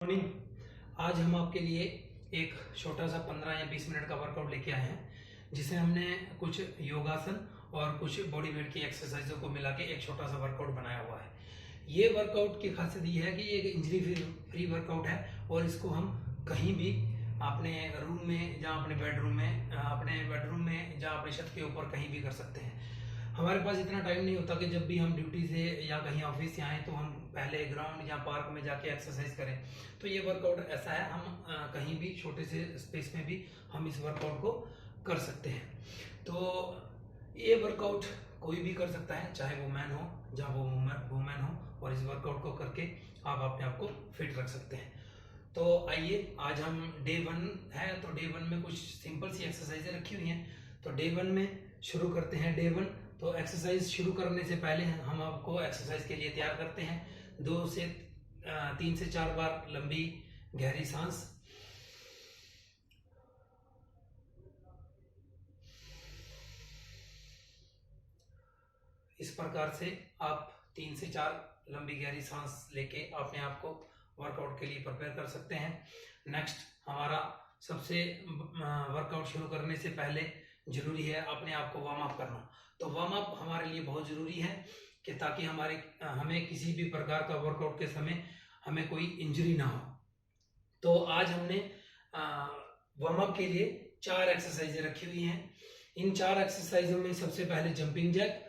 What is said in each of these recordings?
Morning. आज हम आपके लिए एक छोटा सा 15 या 20 मिनट का वर्कआउट लेके आए हैं, जिसे हमने कुछ योगासन और कुछ बॉडी वेट की एक्सरसाइजों को मिला के एक छोटा सा वर्कआउट बनाया हुआ है। ये वर्कआउट की खासियत ये है कि ये एक इंजरी फ्री वर्कआउट है और इसको हम कहीं भी अपने रूम में, जहाँ अपने बेडरूम में, जहाँ अपने छत के ऊपर कहीं भी कर सकते हैं। हमारे पास इतना टाइम नहीं होता कि जब भी हम ड्यूटी से या कहीं ऑफिस से आए तो हम पहले ग्राउंड या पार्क में जाके एक्सरसाइज करें। तो ये वर्कआउट ऐसा है, हम कहीं भी छोटे से स्पेस में भी हम इस वर्कआउट को कर सकते हैं। तो ये वर्कआउट कोई भी कर सकता है, चाहे वो मैन हो या वो वुमेन हो, और इस वर्कआउट को करके आप अपने आप को फिट रख सकते हैं। तो आइए, आज हम डे 1 है, तो डे 1 में कुछ सिंपल सी एक्सरसाइजें रखी हुई हैं। तो डे 1 में शुरू करते हैं। डे 1 तो एक्सरसाइज शुरू करने से पहले हम आपको एक्सरसाइज के लिए तैयार करते हैं। 3 से 4 बार लंबी गहरी सांस, इस प्रकार से आप 3 से 4 लंबी गहरी सांस लेके अपने आप को वर्कआउट के लिए प्रिपेयर कर सकते हैं। नेक्स्ट, हमारा सबसे वर्कआउट शुरू करने से पहले जरूरी है अपने आप को वार्म अप करना। तो वार्म अप हमारे लिए बहुत जरूरी है कि ताकि हमें किसी भी प्रकार का वर्कआउट के समय हमें कोई इंजरी ना हो। तो आज हमने वार्म अप के लिए 4 एक्सरसाइजें रखी हुई हैं। इन 4 एक्सरसाइजों में सबसे पहले jumping jack,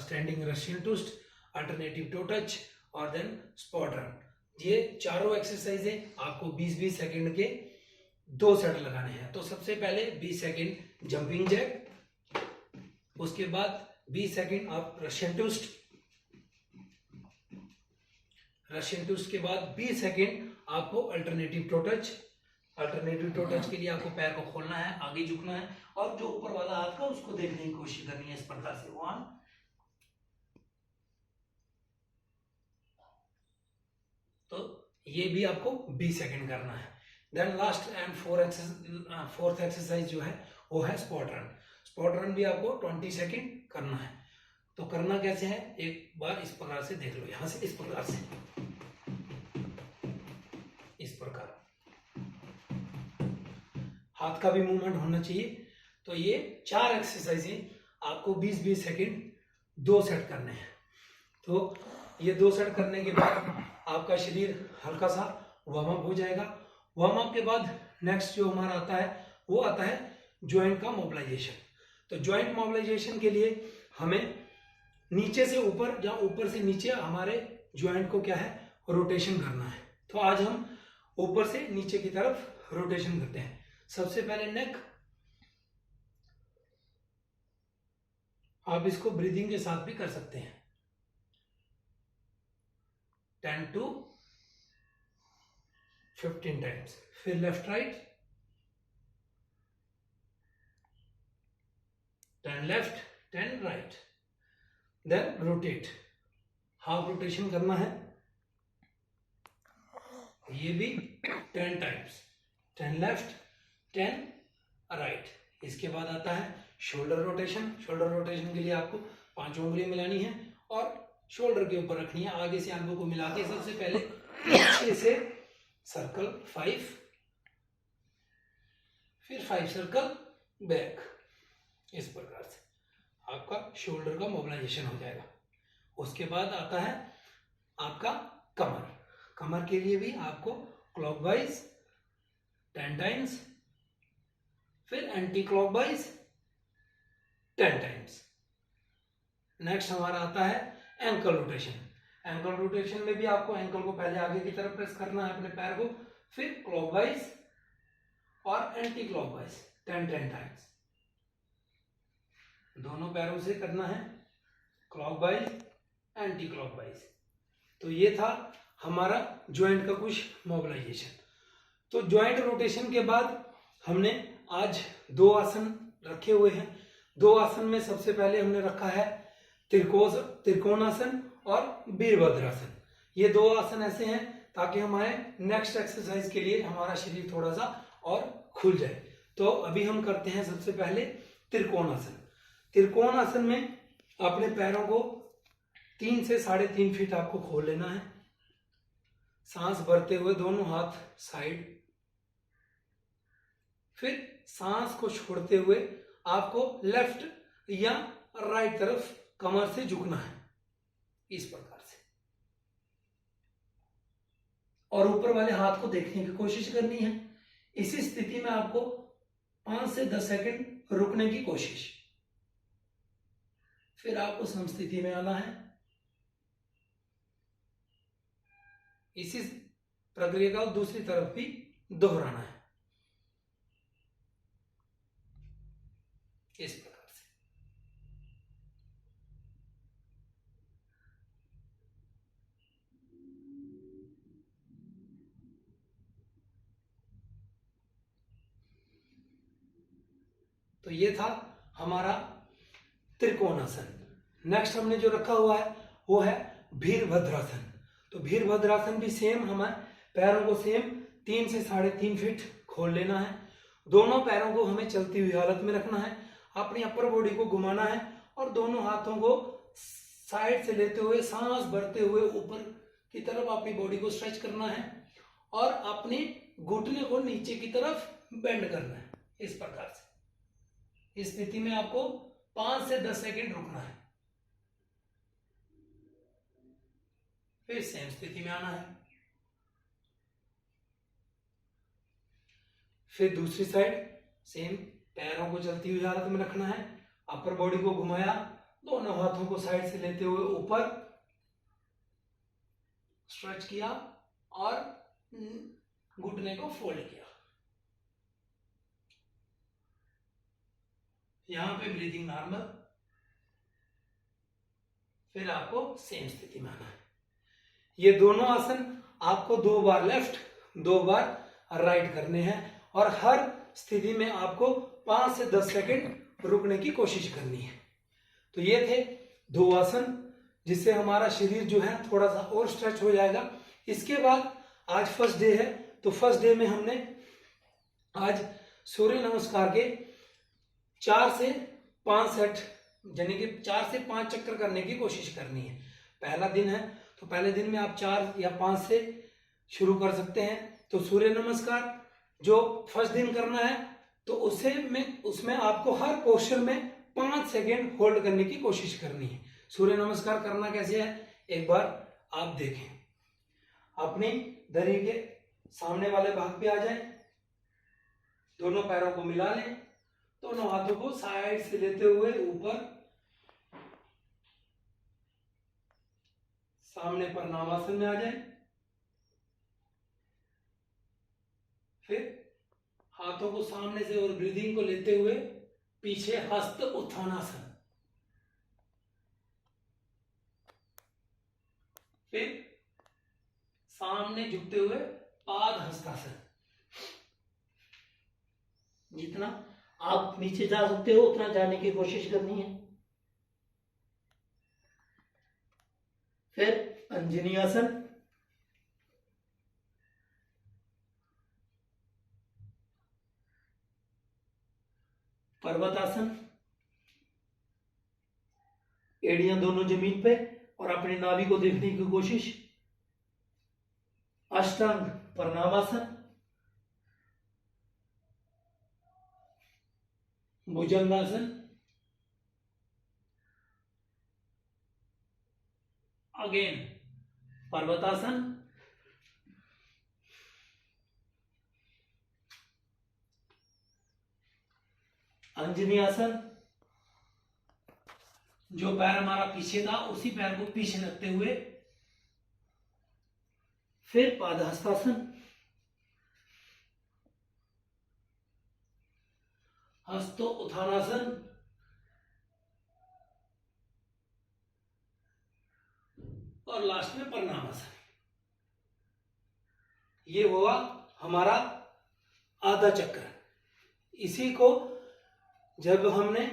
standing Russian twist, alternative toe touch और देन स्पॉट रन। ये चारों एक्सरसाइजें आपको 20-20 सेकंड के 2 सेट लगाने हैं। तो सबसे पहले 20 सेकंड जंपिंग जैक, उसके बाद 20 सेकंड आप रशियन ट्विस्ट के बाद 20 सेकंड आपको alternative toe touch. Alternative toe touch के लिए आपको पैर को खोलना है, आगे झुकना है और जो ऊपर वाला हाथ का उसको देखने की कोशिश करनी है, इस प्रकार से 1 तो ये भी आपको 20 सेकंड करना है। Then last and fourth exercise जो है वो है स्पॉट रन। स्पॉट रन भी आपको 20 सेकंड करना है। तो करना कैसे है, एक बार इस प्रकार से देख लो, यहां से इस प्रकार से, इस प्रकार हाथ का भी मूवमेंट होना चाहिए। तो ये 4 एक्सरसाइजें आपको 20-20 सेकंड 2 सेट करने हैं। तो ये 2 सेट करने के बाद आपका शरीर हल्का सा वार्म अप हो जाएगा। वार्म अप के बाद नेक्स्ट जो हमारा आता है वो आता है जॉइंट का मोबिलाइजेशन। तो जॉइंट मोबिलाइजेशन के लिए हमें नीचे से ऊपर या ऊपर से नीचे हमारे जॉइंट को क्या है, रोटेशन करना है। तो आज हम ऊपर से नीचे की तरफ रोटेशन करते हैं। सबसे पहले नेक, आप इसको ब्रीदिंग के साथ भी कर सकते हैं। 10 to 15 टाइम्स। फिर left right, 10 left 10 right. Then rotate, half rotation करना है, ये भी 10 टाइम्स, 10 लेफ्ट 10 राइट। इसके बाद आता है शोल्डर रोटेशन। शोल्डर रोटेशन के लिए आपको 5 उंगली मिलानी है और शोल्डर के ऊपर रखनी है, आगे से एल्बो को मिला के। सबसे पहले पीछे से सर्कल 5, फिर 5 सर्कल बैक, इस प्रकार से आपका शोल्डर का मोबिलाइजेशन हो जाएगा। उसके बाद आता है आपका कमर। कमर के लिए भी आपको क्लॉकवाइज 10 टाइम्स, फिर एंटी क्लॉकवाइज 10 टाइम्स। नेक्स्ट हमारा आता है एंकल रोटेशन। एंकल रोटेशन में भी आपको एंकल को पहले आगे की तरफ प्रेस करना है अपने पैर को, फिर क्लॉकवाइज और एंटी क्लॉकवाइज 10-10 टाइम्स। दोनों पैरों से करना है, क्लॉकवाइज एंटी क्लॉकवाइज। तो ये था हमारा जॉइंट का कुछ मोबिलाइजेशन। तो जॉइंट रोटेशन के बाद हमने आज 2 आसन रखे हुए हैं। 2 आसन में सबसे पहले हमने रखा है त्रिकोणासन और वीरभद्रासन। ये 2 आसन ऐसे हैं ताकि हमारे नेक्स्ट एक्सरसाइज के लिए हमारा शरीर थोड़ा सा और खुल जाए। तो अभी हम करते हैं सबसे पहले त्रिकोणासन। त्रिकोणासन में अपने पैरों को 3 से 3.5 फीट आपको खोल लेना है। सांस भरते हुए दोनों हाथ साइड, फिर सांस को छोड़ते हुए आपको लेफ्ट या राइट तरफ कमर से झुकना है, इस प्रकार से। और ऊपर वाले हाथ को देखने की कोशिश करनी है। इसी स्थिति में आपको 5 से 10 सेकंड रुकने की कोशिश, फिर आपको समस्थिति में आना है। इसी प्रक्रिया का दूसरी तरफ भी दोहराना है, इस प्रकार से। तो ये था हमारा त्रिकोणासन। नेक्स्ट हमने जो रखा हुआ है वो है वीरभद्रासन। तो वीरभद्रासन भी सेम, हमें पैरों को सेम 3 से 3.5 फीट खोल लेना है। दोनों पैरों को हमें चलती हुई हालत में रखना है, अपनी अपर बॉडी को घुमाना है और दोनों हाथों को साइड से लेते हुए सांस भरते हुए ऊपर की तरफ अपनी बॉडी को स्ट्रेच करना है और अपने घुटने को नीचे की तरफ बेंड करना है, इस प्रकार से। इस स्थिति में आपको 5 से 10 सेकंड रुकना है, फिर सेम स्थिति में आना है। फिर दूसरी साइड सेम, पैरों को चलती हुई हालत में रखना है, अपर बॉडी को घुमाया, दोनों हाथों को साइड से लेते हुए ऊपर स्ट्रेच किया और घुटने को फोल्ड किया। यहां पे ब्रीदिंग नॉर्मल, फिर आपको सेम स्थिति में आना है। ये दोनों आसन आपको 2 बार लेफ्ट 2 बार राइट करने हैं और हर स्थिति में आपको 5 से 10 सेकंड रुकने की कोशिश करनी है। तो ये थे 2 आसन, जिससे हमारा शरीर जो है थोड़ा सा और स्ट्रेच हो जाएगा। इसके बाद आज फर्स्ट डे है, तो फर्स्ट डे में हमने आज सूर्य नमस्कार के 4 से 5 सेट, यानी कि 4 से 5 चक्कर करने की कोशिश करनी है। पहला दिन है तो पहले दिन में आप 4 या 5 से शुरू कर सकते हैं। तो सूर्य नमस्कार जो फर्स्ट दिन करना है तो उसमें आपको हर पोस्चर में 5 सेकेंड होल्ड करने की कोशिश करनी है। सूर्य नमस्कार करना कैसे है एक बार आप देखें। अपनी दरी के सामने वाले भाग पे आ जाएं, दोनों पैरों को मिला लें, दोनों हाथों को साइड से लेते हुए ऊपर सामने प्रणामासन में आ जाएं। फिर हाथों को सामने से और ब्रीदिंग को लेते हुए पीछे हस्त उत्थानासन, फिर सामने झुकते हुए पाद हस्तासन। जितना आप नीचे जा सकते हो उतना जाने की कोशिश करनी है। फिर अंजनी आसन, पर्वतासन, एड़ियां दोनों जमीन पे और अपनी नाभि को देखने की कोशिश, अष्टांग प्रणामासन, भुजंगासन, अगेन पर्वतासन, अंजनी आसन, जो पैर हमारा पीछे था उसी पैर को पीछे रखते हुए, फिर पादहस्तासन, हस्तो उत्थानासन, और लास्ट में प्रणामासन। ये हुआ हमारा आधा चक्र। इसी को जब हमने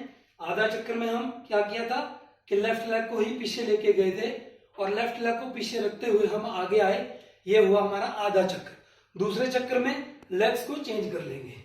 आधा चक्र में हम क्या किया था कि लेफ्ट लेग को ही पीछे लेके गए थे और लेफ्ट लेग को पीछे रखते हुए हम आगे आए। ये हुआ हमारा आधा चक्र। दूसरे चक्र में लेग्स को चेंज कर लेंगे।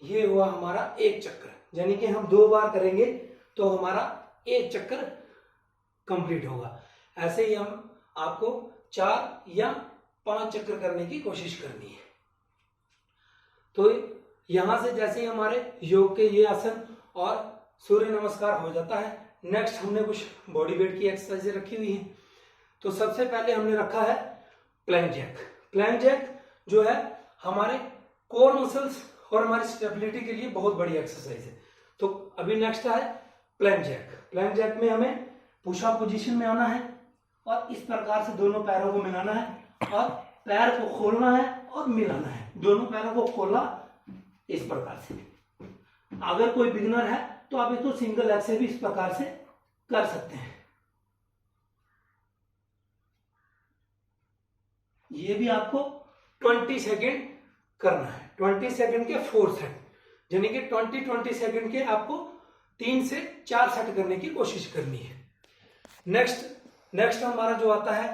ये हुआ हमारा एक चक्कर, यानी कि हम 2 बार करेंगे तो हमारा एक चक्कर कंप्लीट होगा। ऐसे ही हम आपको 4 या 5 चक्कर करने की कोशिश करनी है। तो यहां से जैसे ही हमारे योग के ये आसन और सूर्य नमस्कार हो जाता है, नेक्स्ट हमने कुछ बॉडी वेट की एक्सरसाइजें रखी हुई हैं। तो सबसे पहले हमने रखा है प्लैंक जैक। प्लैंक जैक जो है हमारे कोर मसल्स और हमारी स्टेबिलिटी के लिए बहुत बड़ी एक्सरसाइज है। तो अभी नेक्स्ट है प्लैंक जैक। प्लैंक जैक में हमें पुशअप पोजीशन में आना है और इस प्रकार से दोनों पैरों को मिलाना है और पैर को खोलना है और मिलाना है। दोनों पैरों को खोलना इस प्रकार से। अगर कोई बिगिनर है तो आप इसको सिंगल लेग से भी इस प्रकार से कर सकते हैं। ये भी आपको 20 सेकेंड करना है। 20 सेकेंड के 4 सेट, यानी कि 20 सेकेंड के आपको 3 से 4 सेट करने की कोशिश करनी है। नेक्स्ट हमारा जो आता है,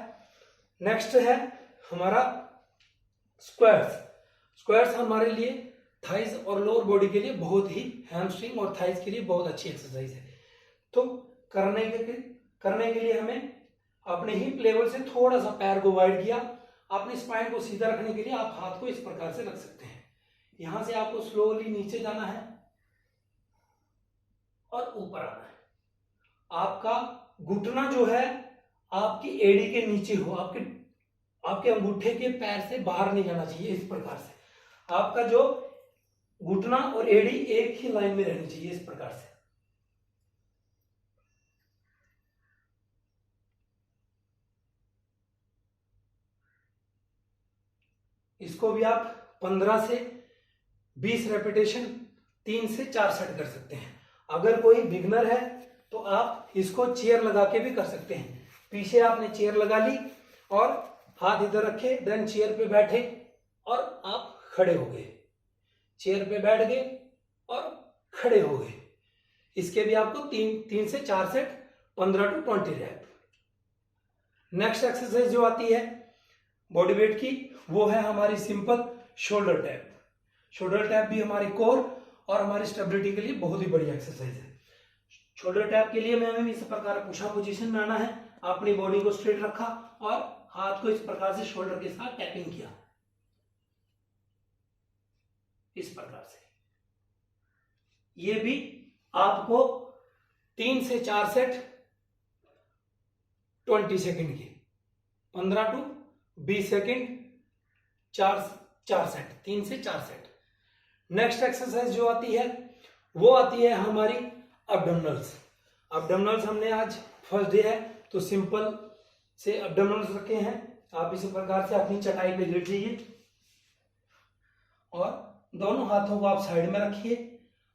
नेक्स्ट है हमारा स्क्वाट्स। स्क्वाट्स हमारे लिए थाइज और लोअर बॉडी के लिए बहुत ही, हैमस्ट्रिंग और थाइज के लिए बहुत अच्छी एक्सरसाइज है। तो करने के लिए हमें अपने हिप लेवल से थोड़ा सा पैर को वाइड किया। अपनी स्पाइन को सीधा रखने के लिए आप हाथ को इस प्रकार से रख सकते हैं। यहां से आपको स्लोली नीचे जाना है और ऊपर आना है। आपका घुटना जो है आपकी एड़ी के नीचे हो, आपके अंगूठे के पैर से बाहर नहीं जाना चाहिए। इस प्रकार से आपका जो घुटना और एड़ी एक ही लाइन में रहनी चाहिए, इस प्रकार से। इसको भी आप 15 से 20 रेपिटेशन 3 से 4 सेट कर सकते हैं। अगर कोई बिगनर है तो आप इसको चेयर लगा के भी कर सकते हैं। पीछे आपने चेयर लगा ली और हाथ इधर रखे, देन चेयर पे बैठे और आप खड़े हो गए। चेयर पे बैठ गए और खड़े हो गए। इसके भी आपको 3 से 4 set 15 to 20 rep. Next exercise जो आती है बॉडी वेट की, वो है हमारी simple shoulder tap. Shoulder tap भी हमारी कोर और हमारी स्टेबिलिटी के लिए बहुत ही बड़ी एक्सरसाइज है। शोल्डर टैप के लिए हमें इस प्रकार पुशअप पोजीशन में आना है। अपनी बॉडी को स्ट्रेट रखा और हाथ को इस प्रकार से शोल्डर के साथ टैपिंग किया, इस प्रकार से। ये भी आपको 3 से 4 सेट 20 सेकेंड के, 15 to 20 सेकेंड 4 सेट, 3 से 4 सेट। नेक्स्ट एक्सरसाइज जो आती है वो आती है हमारी अब्डोमिनल्स। अब्डोमिनल्स हमने आज फर्स्ट डे है तो सिंपल से अब्डोमिनल्स रखे हैं। आप इसी प्रकार से अपनी चटाई पे लेट जाइए और दोनों हाथों को आप साइड में रखिए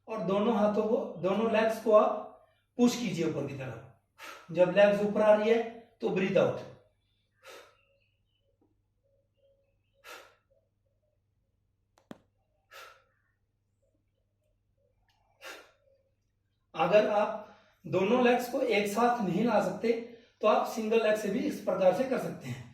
और दोनों लेग्स को आप पुश कीजिए ऊपर की तरफ। जब लेग्स ऊपर आ रही है तो ब्रीथ आउट। अगर आप दोनों लेग्स को एक साथ नहीं ला सकते तो आप सिंगल लेग से भी इस प्रकार से कर सकते हैं।